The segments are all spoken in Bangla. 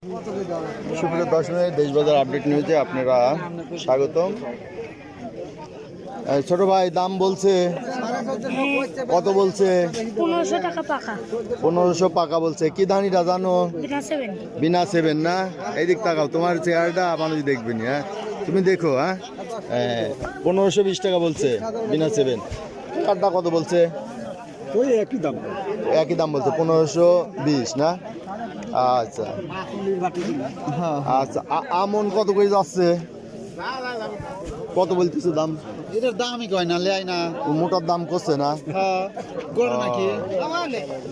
সুপ্রিয় দর্শক, দেশ বাজার আপডেট নিউজে আপনারা স্বাগতম। ছোট ভাই দাম বলছে কত? বলছে 1500 টাকা পাকা। 1500 পাকা বলছে। কি ধানিটা জানো? বিনা সেভেন না? এইদিক তাকাও, তোমার চেহারাটা মানুষ দেখবেন। হ্যাঁ তুমি দেখো। হ্যাঁ 1520 টাকা বলছে বিনা সেভেন। কাঠটা কত বলছে? ওই একই দাম বলছে 1520 না? আচ্ছা আচ্ছা। আমন কত করে যাচ্ছে? কত বলতেছে দাম? এটার দামই কয় না, লেয় না। মোটার দাম করছে না? নাকি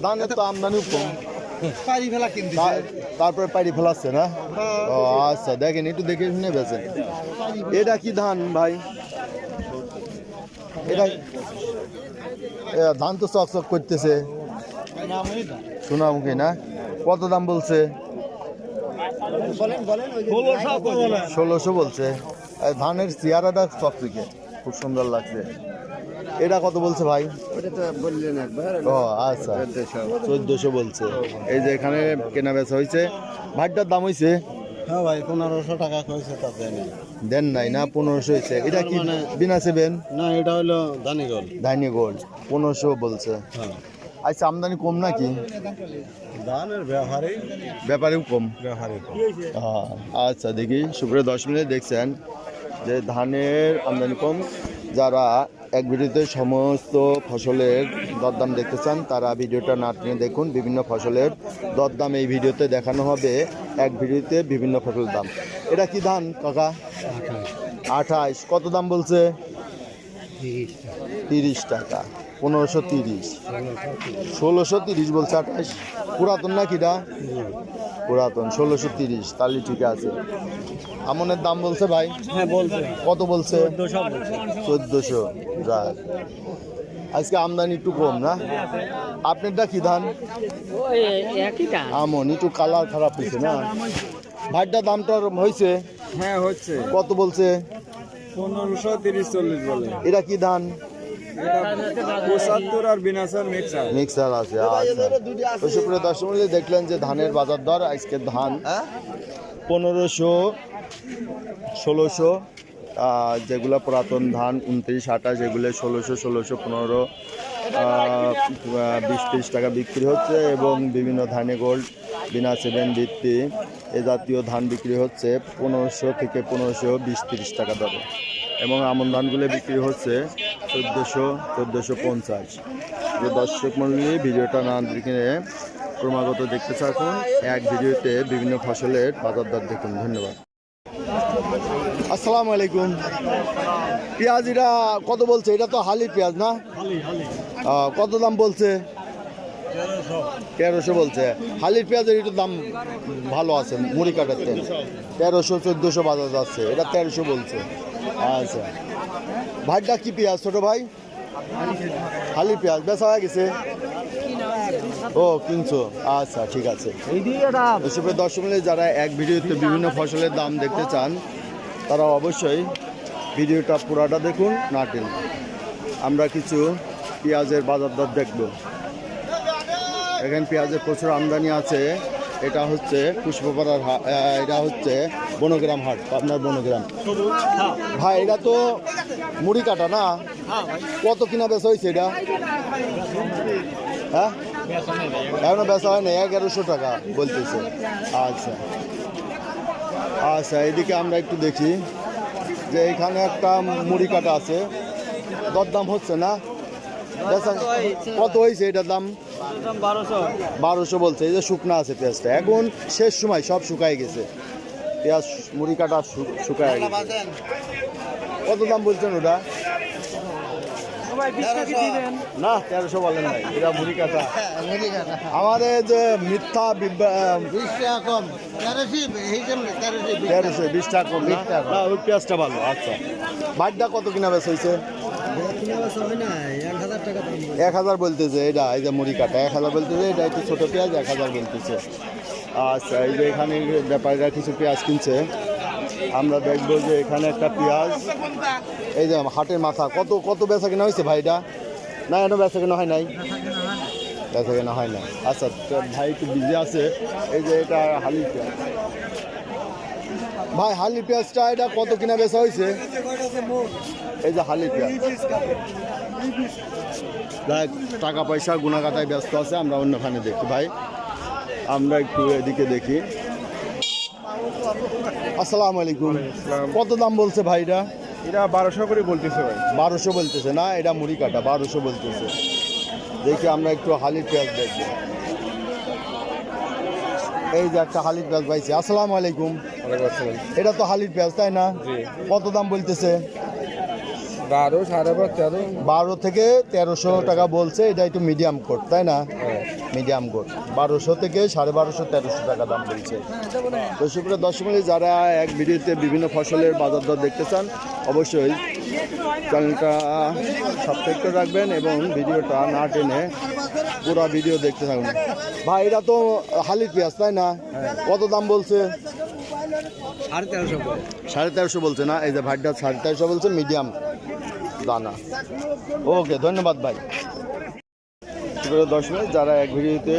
ধানের তো আমদানিও কম, পারি ফেলা কিনতে তারপরে পাড়ি ফেলাচ্ছে না? ও আচ্ছা, দেখেন একটু দেখে শুনে বেছেন। এটা কি ধান ভাই? এটা ধান তো চকচক করতেছে, সোনামুখী না? কত দাম বলছে? 1600 বলছে। ধানের চেহারাটা চকচকে খুব সুন্দর লাগছে। এটা কত বলছে ভাই? ও আচ্ছা 1400 বলছে। এই যে এখানে কেনা বেচা হয়েছে। ভাইটার দাম হয়েছে? হ্যাঁ ভাই 1500 টাকা কইছে, তা দেন নাই না? 1500 হয়েছে। এটা কি বিনা সেভেন না? এটা হলো ধানি গোল্ড 1500 বলছে। আচ্ছা, আমদানি কম নাকি? ধানের ব্যাপারেও কম। কম। আচ্ছা দেখি। সুপ্রিয় 10 মিনিট দেখছেন যে ধানের আমদানি কম। যারা এক ভিডিওতে সমস্ত ফসলের দরদাম দেখতে চান তারা ভিডিওটা না টেনে দেখুন। বিভিন্ন ফসলের দরদাম এই ভিডিওতে দেখানো হবে, এক ভিডিওতে বিভিন্ন ফসলের দাম। এটা কি ধান কাকা? 28। কত দাম বলছে? 30 টাকা। 1530। 1630 বলছে। 28 পুরাতন নাকি? এটা পুরাতন। 1630 তাহলে ঠিক আছে। আমনের দাম বলছে ভাই? হ্যাঁ বলছে। কত বলছে? 1400। যাক, আজকে আমদানি একটু কম না? আপনারটা কি ধান? আমন। একটু কালার খারাপ হয়েছে না? ভাইটা দামটা হয়েছে? হ্যাঁ হচ্ছে। কত বলছে? 1530-40 বলে। এটা কি ধান? 75 আর বিনাসার মিক্সার আছে। আচ্ছা, সুপ্রিয় দর্শক মণ্ডলী, দেখলেন যে ধানের বাজার দর। আজকে ধান 1500, 1600, যেগুলো পুরাতন ধান 29, 28, এগুলো 1600, 15, 20-30 টাকা বিক্রি হচ্ছে। এবং বিভিন্ন ধানে গোল্ড বিনা সেভেন ভিত্তি এ জাতীয় ধান বিক্রি হচ্ছে 1500 থেকে 1520-30 টাকা দরে। এবং আমন ধানগুলো বিক্রি হচ্ছে 1400, 1450। দর্শক মণ্ডলী, ভিডিওটা না দেখে ক্রমাগত দেখতে থাকুন। এক ভিডিওতে বিভিন্ন ফসলের বাজার দর দেখুন। ধন্যবাদ। আসসালামু আলাইকুম। পেঁয়াজ এটা কত বলছে? এটা তো হালি পেঁয়াজ না? কত দাম বলছে? 1300 বলছে। হালির পেঁয়াজের একটু দাম ভালো আছে, মুড়ি কাটার তেল 1300, 1400 বাজার যাচ্ছে। এটা 1300 বলছে। আচ্ছা, ভাইটা কি পেঁয়াজ ছোট ভাই? হালির পেঁয়াজ বেচা হয়ে গেছে? ও কিনছো? আচ্ছা ঠিক আছে। দর্শক মিলে যারা এক ভিডিওতে বিভিন্ন ফসলের দাম দেখতে চান তারা অবশ্যই ভিডিওটা পুরাটা দেখুন, না টেনে। আমরা কিছু পেঁয়াজের বাজার দর দেখব। এখানে পেঁয়াজের প্রচুর আমদানি আছে। এটা হচ্ছে পুষ্পপাড়ার হাট, এটা হচ্ছে বনগ্রাম হাট, আপনার বনগ্রাম। ভাই এটা তো মুড়ি কাটা না? কত কিনা বেচা হয়েছে এটা? হ্যাঁ এখনো বেচা হয় না? 1100 টাকা বলতেছে। আচ্ছা আচ্ছা, এদিকে আমরা একটু দেখি যে এখানে একটা মুড়ি কাটা আছে, দরদাম হচ্ছে না? কত হয়েছে এটার দাম? 1200 বলছে। এই যে শুকনা আছে পেঁয়াজটা, এখন শেষ সময় সব শুকায় গেছে পেঁয়াজ, মুড়ি কাটা শুকায় গেছে। কত দাম বলছেন ওটা? না 1300 বলেন নাই, এটা মুড়ি কাটা। আমাদের যে মিথ্যা 1320 টাকা কম না? ওই পেঁয়াজটা ভালো। আচ্ছা, বাড়িটা কত কিনা বেশ হয়েছে? 1000 বলতেছে। এটা এই যে মুড়ি কাটা 1000 বলতেছে। এটা একটু ছোটো পেঁয়াজ 1000 বলতেছে। আচ্ছা, এই যে এখানে ব্যাপারীরা কিছু পেঁয়াজ কিনছে। আমরা দেখবো যে এখানে একটা পেঁয়াজ, এই যে হাটের মাথা, কত বেচা কেনা হয়েছে ভাইটা? না এটা বেচা কেনা হয় নাই? বেচা কেনা হয় না। আচ্ছা তো ভাই একটু বিজি আছে। এই যে এটা হালি পেঁয়াজ, ভাই হালি পেঁয়াজটা এটা কত কিনা বেচা হয়েছে? এই যে হালি পেঁয়াজ, দেখ টাকা পয়সা গুণাগাতায় ব্যস্ত আছে, আমরা অন্যখানে দেখি ভাই, আমরা একটু এদিকে দেখি। আসসালামু আলাইকুম, কত দাম বলছে ভাই এটা? এটা 1200 করে বলতেছে ভাই। 1200 বলতেছে না, এটা মুড়ি কাটা 1200 বলতেছে। দেখি আমরা একটু হালির পেঁয়াজ দেখবো। এই যে একটা হালির পেঁয়াজ পাইছি। আসসালামু আলাইকুম, এটা তো হালির পেঁয়াজ তাই না? কত দাম বলতেছে? 12, 12.5, 12 থেকে 1300 টাকা বলছে। এটা একটু মিডিয়াম কোট তাই না? মিডিয়াম কোট 1200 থেকে 1250, 1300 টাকা দাম বলছে। তো সুপ্রিয় দর্শক মণ্ডলী, যারা এক ভিডিওতে বিভিন্ন ফসলের বাজার দর দেখতে চান অবশ্যই চ্যানেলটা সাবস্ক্রাইব করে রাখবেন এবং ভিডিওটা না টেনে পুরো ভিডিও দেখতে থাকুন। ভাই এটা তো হালির পেঁয়াজ তাই না? কত দাম বলছে? 1350 বলছে না? এই যে ভাইটা 1350 বলছে, মিডিয়াম দানা। ওকে, ধন্যবাদ ভাই। দর্শক যারা এক ভিডিওতে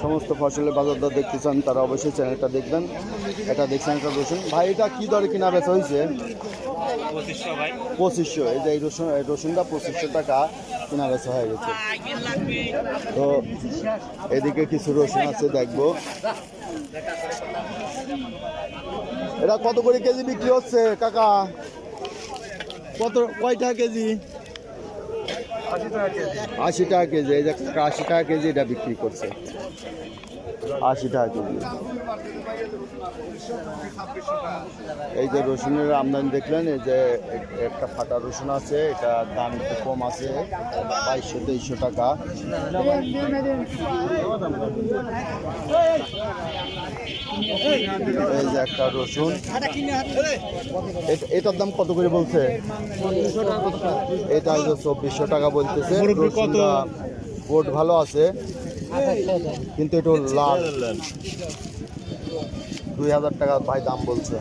সমস্ত ফসলের বাজার দর দেখতে চান তারা অবশ্যই চ্যানেলটা দেখবেন। এটা দেখছেন একটা রসুন। ভাই এটা কি দরে কিনা বেচা হয়েছে? 2500। এই যে এই রসুনটা 2500 টাকা কিনা বেচা হয়ে গেছে। তো এদিকে কিছু রসুন আছে দেখবো। এটা কত করে কেজি বিক্রি হচ্ছে কাকা? কত, কয় টাকা কেজি? 80 টাকা কেজি। এই যে 80 টাকা কেজি এটা বিক্রি করছে, 80 টাকা কেজি। এই যে রসুনের আমদানি দেখলেন, এই যে একটা ফাটা রসুন আছে, এটা দাম একটু কম আছে, 2200-2300 টাকা। এই যে একটা রসুন, এটার দাম কত করে বলছে? এটা 2400 টাকা বলতেছে। রসুনটা বোট ভালো আছে কিন্তু একটু লাল, 2000 টাকা ভাই দাম বলছে।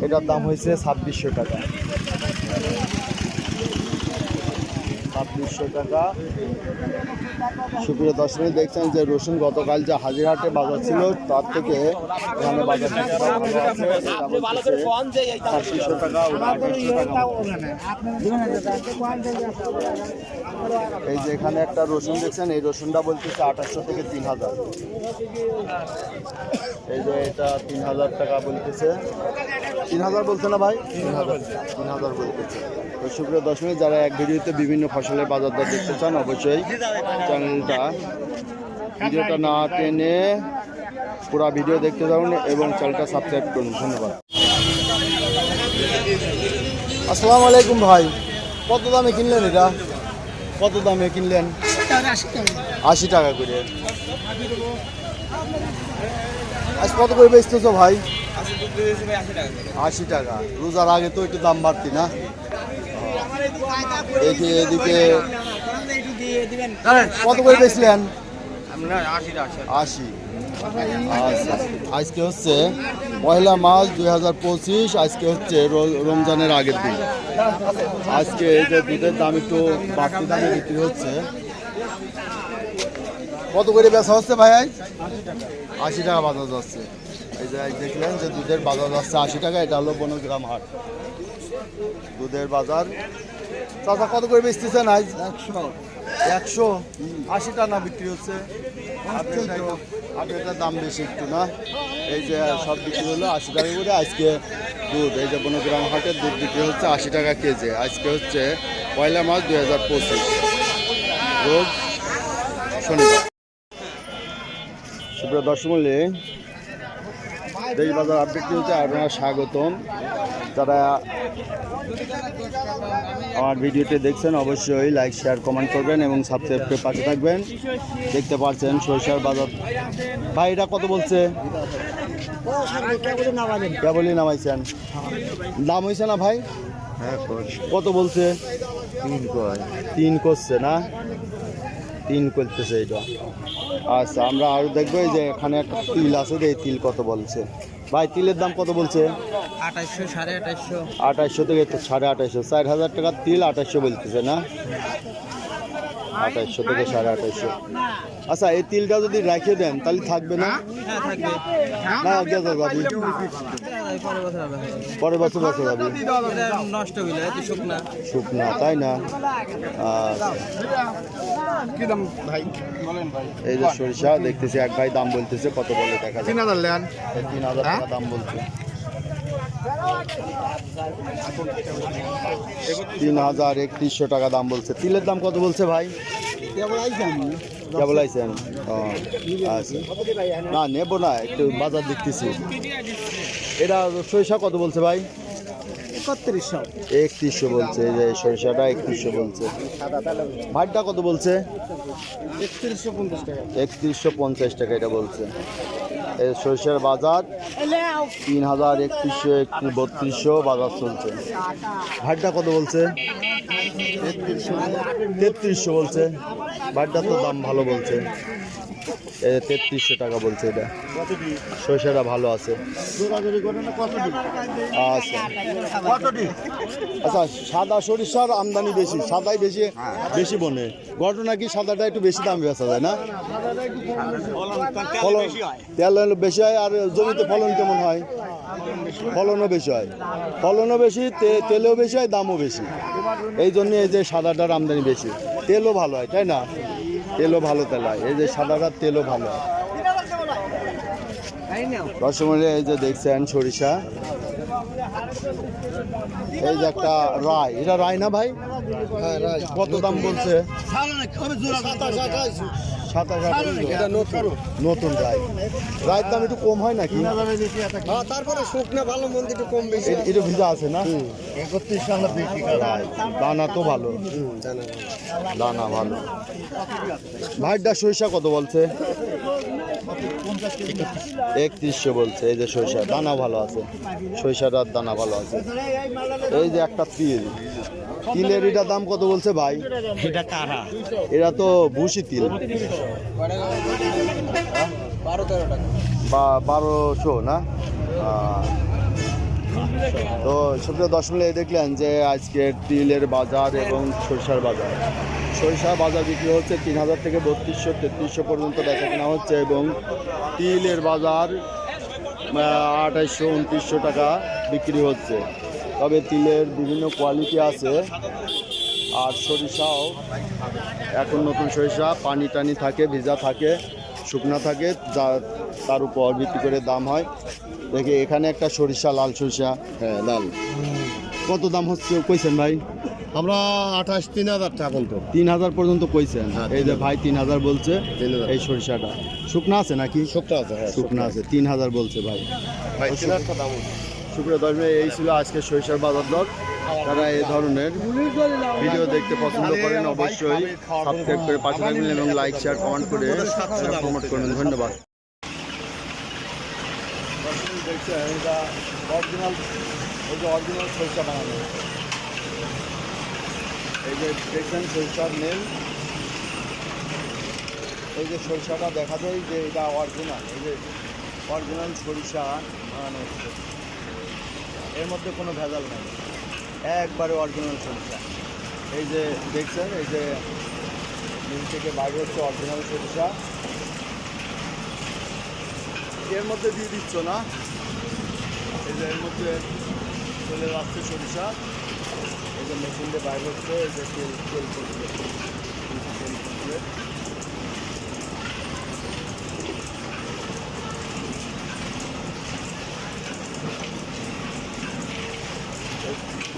এটার দাম হয়েছে 2600 টাকা, 2600 টাকা। সুপ্রিয় দর্শক দেখছেন যে রসুন গতকাল যে হাজিরহাটে বাজার ছিল তার থেকে এখানে বাজার 2600 টাকা, 2800 টাকা। এই যে এখানে একটা রসুন দেখছেন, এই রসুনটা বলতেছে 2800 থেকে 3000। এই যে এটা 3000 টাকা বলতেছে। 3000 বলছে না ভাই? 3000 বলতেছে। তো সুপ্রিয় দর্শক যারা এক ভিডিওতে বিভিন্ন ফসলের বাজার দর দেখতে চান অবশ্যই ভিডিওটা না টেনে পুরো ভিডিও দেখতে থাকুন এবং চ্যানেলটা সাবস্ক্রাইব করুন। ধন্যবাদ। আসসালামু আলাইকুম ভাই, কত দামে কিনলেন এটা? কত দামে কিনলেন? 80 টাকা করে। আজ কত করে বেচতেছো ভাই? 80 টাকা। রোজার আগে তো একটু দাম বাড়তি না? এদিকে কত করে বেচলেন? 80। আচ্ছা, আজকে হচ্ছে 1 মার্চ 2025। আজকে হচ্ছে রমজানের আগের দিন। আজকে এই যে দুধের দাম একটু বাড়তি দামে বিক্রি হচ্ছে। কত করে বেচা হচ্ছে ভাই? 80 টাকা বাজার যাচ্ছে। এই যে দেখলেন যে দুধের বাজার যাচ্ছে 80 টাকা। এটা হলো বনগ্রাম হাট দুধের বাজার। চাচা কত করে বেচতেছেন আজ? 100। 80 টাকা না বিক্রি হচ্ছে? আপনার দাম বেশি একটু না? এই যে সব বিক্রি হলো 80 টাকা করে। আজকে দুধ এই যে বনগ্রাম হাটের দুধ বিক্রি হচ্ছে 80 টাকা কেজি। আজকে হচ্ছে 1 মার্চ 2025, রোজ শনিবার। সুপ্রিয় দর্শক মণ্ডলী, দেশ বাজার আপডেট হচ্ছে আপনারা স্বাগতম। যারা আমার ভিডিওটি দেখছেন অবশ্যই লাইক, শেয়ার, কমেন্ট করবেন এবং সাবস্ক্রাইব করে পাশে থাকবেন। দেখতে পাচ্ছেন সরিষার বাজার। ভাই এটা কত বলছে? কেবলই নামাইছেন। দাম হয়েছে না ভাই? কত বলছে? 3 করছে না? 3 করতেছে এটা। আচ্ছা, আমরা আরও দেখবো। এই যে এখানে একটা তিল আছে, এই তিল কত বলছে ভাই? তিলের দাম কত বলছে? 2800, 2850। 2800 থেকে 2850, 4000 টাকার তিল 2800 বলতেছে না? 2800 থেকে 2850। আচ্ছা, এই তিলটা যদি রেখে দেন তাহলে থাকবে না? হ্যাঁ থাকবে। না গেছে যাবি, পরের বছর বছর যাবি। এটা নষ্ট হইলে এত শুকনা। শুকনা, তাই না? আচ্ছা, কি দাম ভাই বলেন ভাই? এই যে সরিষা দেখতেছি, এক ভাই দাম বলতেছে, কত বলে দেখা যায়। 3000 লেন। 3000 টাকা দাম বলছে। 3031 টাকা দাম বলছে। তিলের দাম কত বলছে ভাই? কেবল আইছেন? ও আচ্ছা, না নেবো না, একটু বাজার দেখতেছি। এটা সরিষা কত বলছে ভাই? 3100 বলছে। এই যে সরিষাটা 3100 বলছে। ভাইটা কত বলছে? 3150 টাকা এটা বলছে। এই সরিষার বাজার 3000, 3100, 3200 বাজার চলছে। ভাইটা কত বলছে? 3300 বলছে। ভাইটা তো দাম ভালো বলছে। 3300 টাকা বলছে। এটা সরিষাটা ভালো আছে। আচ্ছা আচ্ছা, সাদা সরিষার আমদানি বেশি, সাদাই বেশি বেশি বনে। ঘটনা কি সাদাটা একটু বেশি দাম বেচা যায় না? ফলন তেল বেশি হয়, আর জমিতে ফলন কেমন হয়? ফলনও বেশি হয়, ফলনও বেশি, তেলও বেশি হয়, দামও বেশি। এই জন্য এই যে সাদাটার আমদানি বেশি। তেলও ভালো হয়, তাই না? তেলও ভালো তেল হয়, এই যে সাদাটার তেলও ভালো হয়। রসময় এই যে দেখছেন সরিষা, এই যে একটা রায়, এটা রায় না ভাই? কত দাম বলছে? 27। নতুন রায়, রায়ের দাম একটু কম হয় নাকি? তারপরে শুকনা ভালো মন্দ একটু কম বেশি। এটা ভিজা আছে না? 31 রায়, দানা তো ভালো, দানা ভালো। ভাইটা সরিষা কত বলছে? 3100 বলছে। এই যে সরিষা দানা ভালো আছে, সরিষাটার দানা ভালো আছে। এই যে একটা তিল, তিলের এটা দাম কত বলছে ভাই? এটা কারা? এরা তো ভুসি তিল। 1200 না? তো সুপ্রিয় দর্শক, এই দেখলেন যে আজকে তিলের বাজার এবং সরিষার বাজার। সরিষার বাজার বিক্রি হচ্ছে 3000 থেকে 3200, 3300 পর্যন্ত বেচা কেনা হচ্ছে, এবং তিলের বাজার 2800, 2900 টাকা বিক্রি হচ্ছে। তবে তিলের বিভিন্ন কোয়ালিটি আছে। আর সরিষাও এখন নতুন সরিষা, পানি টানি থাকে, ভিজা থাকে, শুকনা থাকে, যা তার উপর ভিত্তি করে দাম হয়। দেখে এখানে একটা সরিষা, লাল সরিষা। হ্যাঁ লাল। কত দাম হচ্ছে কইছেন ভাই? আমরা 3000 টাকা পর্যন্ত। 3000 পর্যন্ত কইছেন। এই যে ভাই 3000 বলছে। 3000 এই সরিষাটা শুকনা আছে নাকি? শুকনা আছে, হ্যাঁ শুকনা আছে। 3000 বলছে ভাই। ভাই 3000 দাম। সুপ্রিয় দর্শক, এই ছিল আজকে সরিষার বাজার দর। যারা এই ধরনের ভিডিও দেখতে পছন্দ করেন অবশ্যই সাবস্ক্রাইব করে পাশে থাকবেন এবং লাইক, শেয়ার, কমেন্ট করে প্রমোট করবেন। ধন্যবাদ। দেখছেন এটা অরিজিনাল, এই যে অরিজিনাল সরিষা বানানো। এই যে দেখছেন সরিষার মেল, এই যে সরিষাটা দেখা যায় যে এটা অরিজিনাল, এই যে অরিজিনাল সরিষা বানানো হচ্ছে। এর মধ্যে কোনো ভেজাল নেই, একবারে অরিজিনাল সরিষা। এই যে দেখছেন, এই যে মিল থেকে বাইরে হচ্ছে অরিজিনাল সরিষা। এর মধ্যে দিয়ে দিচ্ছ না? এই যে এর মধ্যে চলে যাচ্ছে সরিষা, এই যে মেশিন দিয়ে বাইরে হচ্ছে, এই যে তেল তেল করছে, তেল করছে।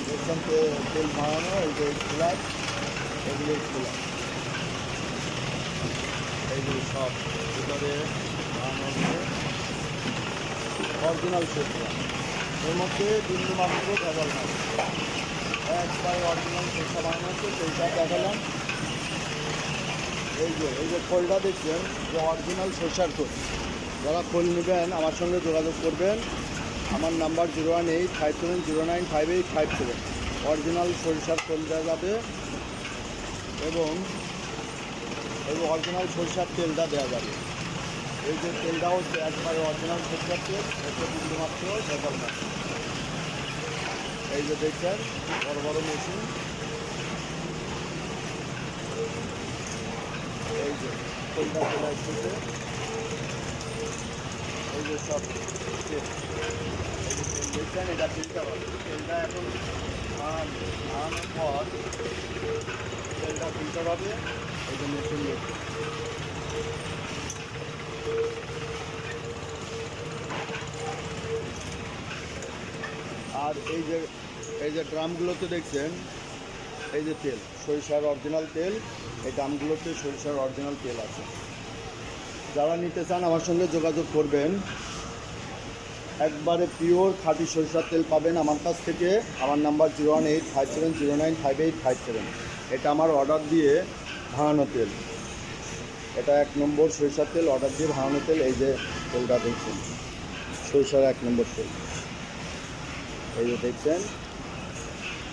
দেখছেন তেল বানানো, এই যে খোলা, এগুলো খোলা, এইগুলো সব ভিতরে বানানো হচ্ছে অরিজিনাল সরিষা। এর মধ্যে বিন্দু মাত্র ভেজাল নাই, একবারে অরিজিনাল সরিষা বানানো হচ্ছে। সেইটা দেখালাম। এই যে খোলটা দেখছেন, যে অরিজিনাল সরিষার খোল। যারা খোল নেবেন আমার সঙ্গে যোগাযোগ করবেন। আমার নাম্বার 01857095857। অরিজিনাল সরিষার খোল দেওয়া যাবে, এবং এই অরিজিনাল সরিষার তেলটা দেওয়া যাবে। এই যে তেলটাও একবারে অরিজিনাল সরিষার তেল, এতে বিন্দুমাত্র ভেজাল না। এই যে দেখছেন বড় বড় মেশিন, এই যে তেলটা চলে আসতেছে, এই যে সব তেল, এই যে তেল দেখছেন, এটা ফিল্টার হবে। তেলটা এখন আনানোর পর তেলটা ফিল্টার হবে, এই যে মেশিন দেখছে। আর এই যে ড্রামগুলোতে দেখছেন, এই যে তেল, সরিষার অরিজিনাল তেল, এই ড্রামগুলোতে সরিষার অরিজিনাল তেল আছে। যারা নিতে চান আমার সঙ্গে যোগাযোগ করবেন। একবারে পিওর খাঁটি সরিষার তেল পাবেন আমার কাছ থেকে। আমার নাম্বার 01857095857। এটা আমার অর্ডার দিয়ে ভাঙানো তেল, এটা 1 নম্বর সরিষার তেল, অর্ডার দিয়ে ভাঙানো তেল। এই যে তেলটা দেখছেন, সরিষার 1 নম্বর তেল, এই যে দেখছেন।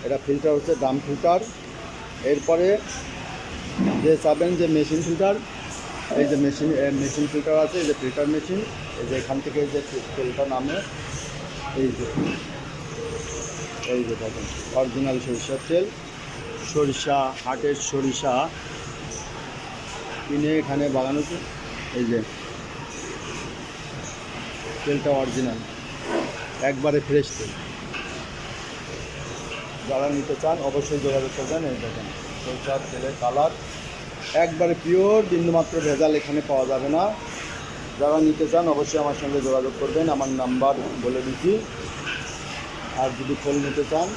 এটা ফিল্টার হচ্ছে ড্রাম ফিল্টার। এরপরে যে চাবেন যে মেশিন ফিল্টার, এই যে মেশিন ফিল্টার আছে, এই যে ফিল্টার মেশিন, এই যে এখান থেকে যে তেলটা নামে, এই যে দেখেন অরিজিনাল সরিষার তেল। সরিষা, হাটের সরিষা কিনে এখানে বাগানোতে, এই যে তেলটা অরিজিনাল, একবারে ফ্রেশ তেল। যারা নিতে চান অবশ্যই যোগাযোগ করবেন। এই দেখেন সরিষার তেলের কালার একবারে পিওর, বিন্দুমাত্র ভেজাল এখানে পাওয়া যাবে না। যারা নিতে চান অবশ্যই আমার সঙ্গে যোগাযোগ করবেন, আমার নাম্বার বলে দিচ্ছি। আর যদি ফল নিতে চান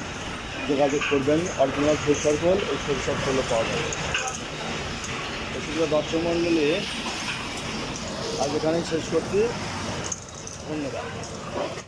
যোগাযোগ করবেন, অরিজিনাল সরিষার ফল, এই সরিষার ফলও পাওয়া যাবে। এসব দর্শক মণ্ডলী, আজ এখানেই শেষ করছি। ধন্যবাদ।